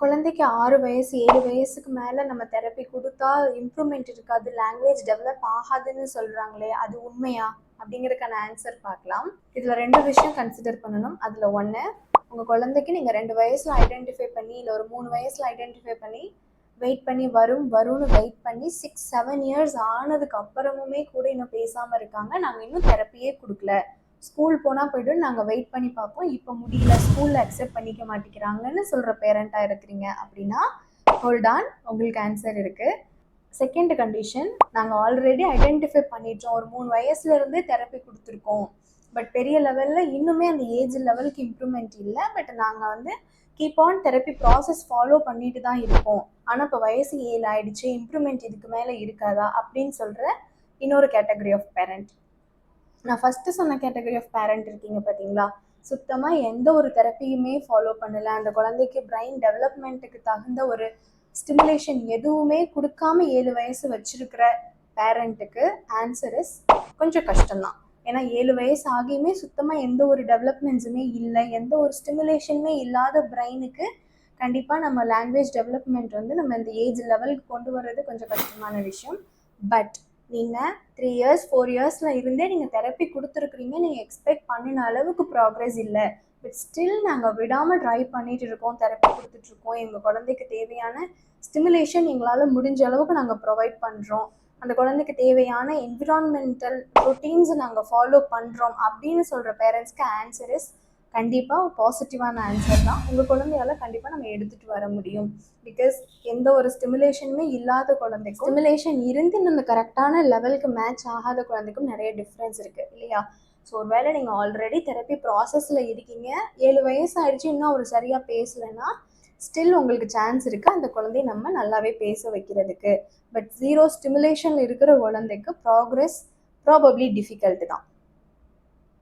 குழந்தைக்கு 6 வயசு 7 வயசுக்கு மேலே நம்ம தெரப்பி கொடுத்தா இம்ப்ரூவ்மெண்ட் இருக்காது, லாங்குவேஜ் டெவலப் ஆகாதுன்னு சொல்கிறாங்களே, அது உண்மையா அப்படிங்கிறதுக்கான ஆன்சர் பார்க்கலாம். இதில் 2 விஷயம் கன்சிடர் பண்ணணும். அதில் ஒன்று, உங்கள் குழந்தைக்கு நீங்கள் 2 வயசில் ஐடென்டிஃபை பண்ணி இல்லை ஒரு 3 வயசில் ஐடென்டிஃபை பண்ணி வெயிட் பண்ணி வரும்னு வெயிட் பண்ணி 6-7 இயர்ஸ் ஆனதுக்கு அப்புறமுமே கூட இன்னும் பேசாமல் இருக்காங்க, நாங்கள் இன்னும் தெரப்பியே கொடுக்கல, ஸ்கூல் போனால் போய்ட்டு நாங்கள் வெயிட் பண்ணி பார்ப்போம், இப்போ முடியல, ஸ்கூலில் அக்செப்ட் பண்ணிக்க மாட்டேங்கிறாங்கன்னு சொல்கிற பேரண்ட்டாக இருக்கிறீங்க அப்படின்னா ஹோல்ட் ஆன், உங்களுக்கு ஆன்சர் இருக்குது. செகண்ட் கண்டிஷன், நாங்கள் ஆல்ரெடி ஐடென்டிஃபை பண்ணிட்டோம், ஒரு 3 வயசுலேருந்தே தெரப்பி கொடுத்துருக்கோம், பட் பெரிய லெவலில் இன்னுமே அந்த ஏஜ் லெவலுக்கு இம்ப்ரூவ்மெண்ட் இல்லை, பட் நாங்கள் வந்து keep on therapy process follow பண்ணிட்டு தான் இருக்கோம், ஆனால் இப்போ வயசு 7 ஆயிடுச்சு, இம்ப்ரூவ்மெண்ட் இதுக்கு மேலே இருக்காதா அப்படின்னு சொல்கிற இன்னொரு கேட்டகரி ஆஃப் பேரண்ட். நான் ஃபஸ்ட்டு சொன்ன கேட்டகரி ஆஃப் பேரண்ட் இருக்கீங்க பார்த்தீங்களா, சுத்தமாக எந்த ஒரு தெரப்பியுமே ஃபாலோ பண்ணலை, அந்த குழந்தைக்கு பிரெயின் டெவலப்மெண்ட்டுக்கு தகுந்த ஒரு ஸ்டிமுலேஷன் எதுவுமே கொடுக்காம 7 வயசு வச்சுருக்கிற பேரண்ட்டுக்கு ஆன்சர் இஸ் கொஞ்சம் கஷ்டம்தான். ஏன்னா 7 வயசு ஆகியுமே சுத்தமாக எந்த ஒரு டெவலப்மெண்ட்ஸுமே இல்லை, எந்த ஒரு ஸ்டிமுலேஷனுமே இல்லாத பிரெயினுக்கு கண்டிப்பாக நம்ம லாங்குவேஜ் டெவலப்மெண்ட் வந்து நம்ம இந்த ஏஜ் லெவலுக்கு கொண்டு வர்றது கொஞ்சம் கஷ்டமான விஷயம். பட் நீங்கள் 3 இயர்ஸ் 4 இயர்ஸில் இருந்தே நீங்கள் தெரப்பி கொடுத்துருக்குறீங்க, நீங்கள் எக்ஸ்பெக்ட் பண்ணின அளவுக்கு ப்ராக்ரெஸ் இல்லை, பட் ஸ்டில் நாங்கள் விடாமல் ட்ரை பண்ணிகிட்டு இருக்கோம், தெரப்பி கொடுத்துட்ருக்கோம், எங்கள் குழந்தைக்கு தேவையான ஸ்டிமுலேஷன் எங்களால் முடிஞ்ச அளவுக்கு நாங்கள் ப்ரொவைட் பண்ணுறோம், அந்த குழந்தைக்கு தேவையான என்விரான்மெண்டல் ரொட்டீன்ஸை நாங்கள் ஃபாலோ பண்ணுறோம் அப்படின்னு சொல்கிற பேரண்ட்ஸ்க்கு ஆன்சர் இஸ் கண்டிப்பாக பாசிட்டிவான ஆன்சர் தான். உங்கள் குழந்தையால் கண்டிப்பாக நம்ம எடுத்துகிட்டு வர முடியும். பிகாஸ் எந்த ஒரு ஸ்டிமுலேஷனுமே இல்லாத குழந்தைக்கும் ஸ்டிமுலேஷன் இருந்து நம்ம கரெக்டான லெவலுக்கு மேட்ச் ஆகாத குழந்தைக்கும் நிறைய டிஃப்ரென்ஸ் இருக்குது இல்லையா? ஸோ ஒரு வேளை நீங்கள் ஆல்ரெடி தெரப்பி ப்ராசஸில் இருக்கீங்க, 7 வயசு ஆகிடுச்சு, இன்னும் அவர் சரியாக பேசலைன்னா ஸ்டில் உங்களுக்கு சான்ஸ் இருக்குது அந்த குழந்தைய நம்ம நல்லாவே பேச வைக்கிறதுக்கு. பட் 0 ஸ்டிமுலேஷனில் இருக்கிற குழந்தைக்கு ப்ராக்ரெஸ் ப்ராபப்ளி டிஃபிகல்ட்டு தான்.